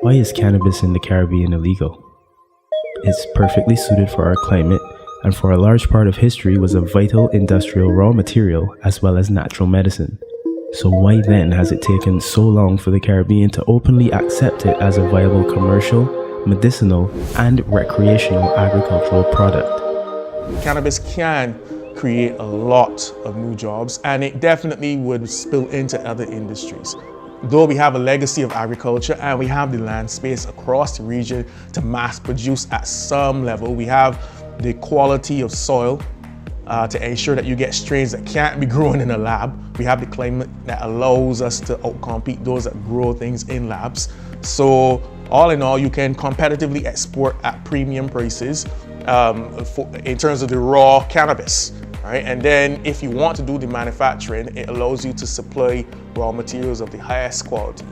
Why is cannabis in the Caribbean illegal? It's perfectly suited for our climate, and for a large part of history was a vital industrial raw material as well as natural medicine. So why then has it taken so long for the Caribbean to openly accept it as a viable commercial, medicinal, and recreational agricultural product? Cannabis can create a lot of new jobs, and it definitely would spill into other industries. Though we have a legacy of agriculture and we have the land space across the region to mass produce at some level, we have the quality of soil to ensure that you get strains that can't be grown in a lab. We have the climate that allows us to outcompete those that grow things in labs. So all in all, you can competitively export at premium prices in terms of the raw cannabis. Right? And then if you want to do the manufacturing, it allows you to supply raw materials of the highest quality.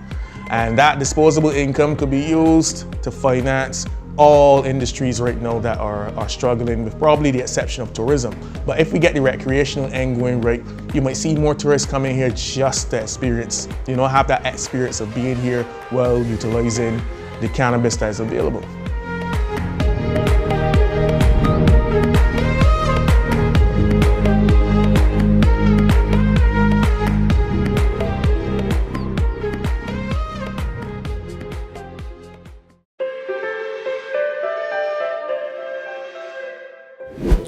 And that disposable income could be used to finance all industries right now that are struggling, with probably the exception of tourism. But if we get the recreational end going right, you might see more tourists coming here just to experience, have that experience of being here while utilizing the cannabis that is available.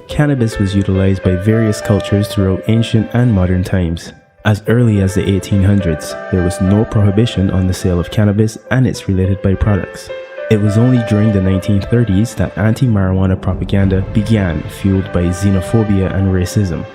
Cannabis was utilized by various cultures throughout ancient and modern times. As early as the 1800s, there was no prohibition on the sale of cannabis and its related byproducts. It was only during the 1930s that anti-marijuana propaganda began, fueled by xenophobia and racism.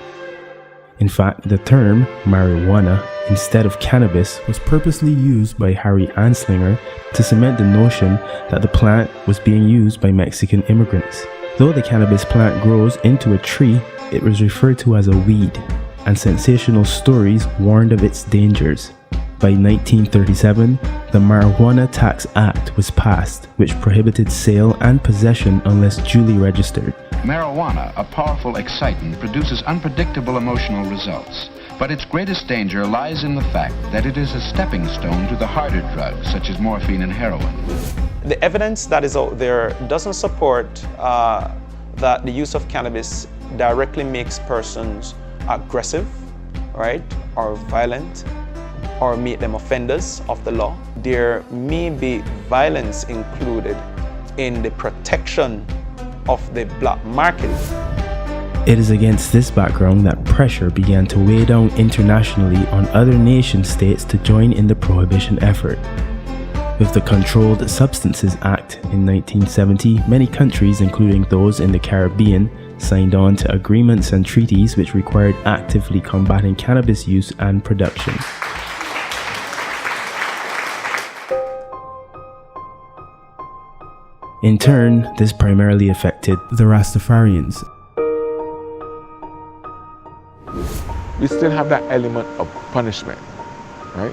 In fact, the term marijuana instead of cannabis was purposely used by Harry Anslinger to cement the notion that the plant was being used by Mexican immigrants. Though the cannabis plant grows into a tree, it was referred to as a weed, and sensational stories warned of its dangers. By 1937, the Marijuana Tax Act was passed, which prohibited sale and possession unless duly registered. Marijuana, a powerful excitant, produces unpredictable emotional results. But its greatest danger lies in the fact that it is a stepping stone to the harder drugs, such as morphine and heroin. The evidence that is out there doesn't support that the use of cannabis directly makes persons aggressive, right, or violent, or make them offenders of the law. There may be violence included in the protection of the black market. It is against this background that pressure began to weigh down internationally on other nation-states to join in the prohibition effort. With the Controlled Substances Act in 1970, many countries, including those in the Caribbean, signed on to agreements and treaties which required actively combating cannabis use and production. In turn, this primarily affected the Rastafarians. We still have that element of punishment, right?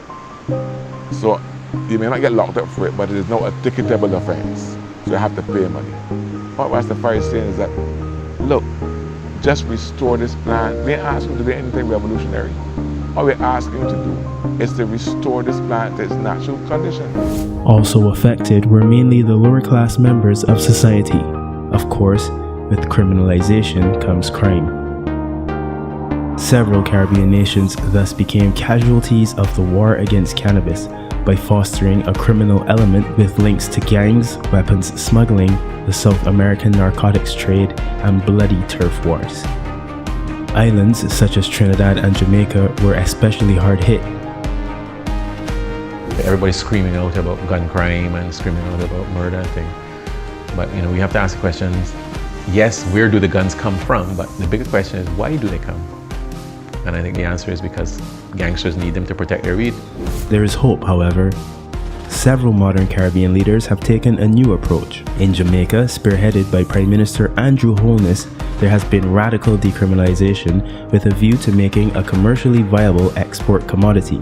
So you may not get locked up for it, but it is not a ticketable offense. So you have to pay money. What Rastafari is saying is that, look, just restore this plant. We ain't asking to do anything revolutionary. All we're asking you to do is to restore this plant to its natural condition. Also affected were mainly the lower class members of society. Of course, with criminalization comes crime. Several Caribbean nations thus became casualties of the war against cannabis by fostering a criminal element with links to gangs, weapons smuggling, the South American narcotics trade, and bloody turf wars. Islands such as Trinidad and Jamaica were especially hard hit. Everybody's screaming out about gun crime and screaming out about murder and things. But we have to ask the questions, yes, where do the guns come from? But the bigger question is, why do they come? And I think the answer is because gangsters need them to protect their weed. There is hope, however. Several modern Caribbean leaders have taken a new approach. In Jamaica, spearheaded by Prime Minister Andrew Holness, there has been radical decriminalization with a view to making a commercially viable export commodity.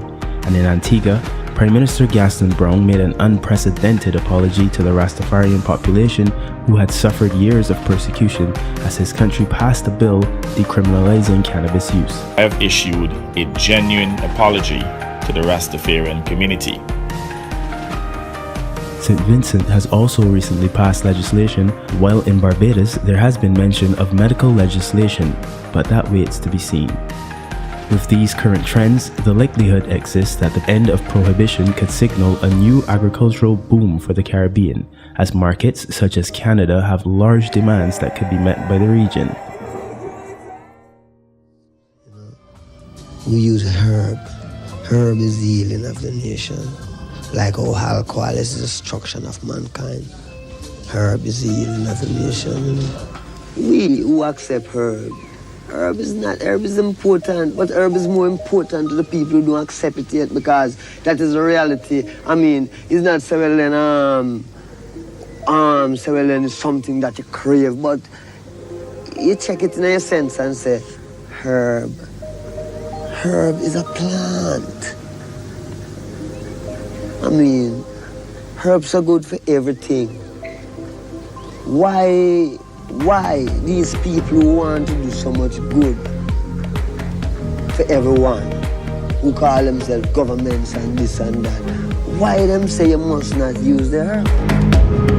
And in Antigua, Prime Minister Gaston Brown made an unprecedented apology to the Rastafarian population who had suffered years of persecution as his country passed a bill decriminalizing cannabis use. I have issued a genuine apology to the Rastafarian community. St. Vincent has also recently passed legislation, while in Barbados there has been mention of medical legislation, but that waits to be seen. With these current trends, the likelihood exists that the end of prohibition could signal a new agricultural boom for the Caribbean, as markets such as Canada have large demands that could be met by the region. We use herb. Herb is the healing of the nation. Like how alcohol is the destruction of mankind. Herb is the healing of the nation. We who accept herb. Herb is important, but herb is more important to the people who don't accept it yet, because that is the reality. I mean, it's not so well then, it's something that you crave, but you check it in your sense and say, herb. Herb is a plant. I mean, herbs are good for everything. Why these people who want to do so much good for everyone, who call themselves governments and this and that, why them say you must not use the herb?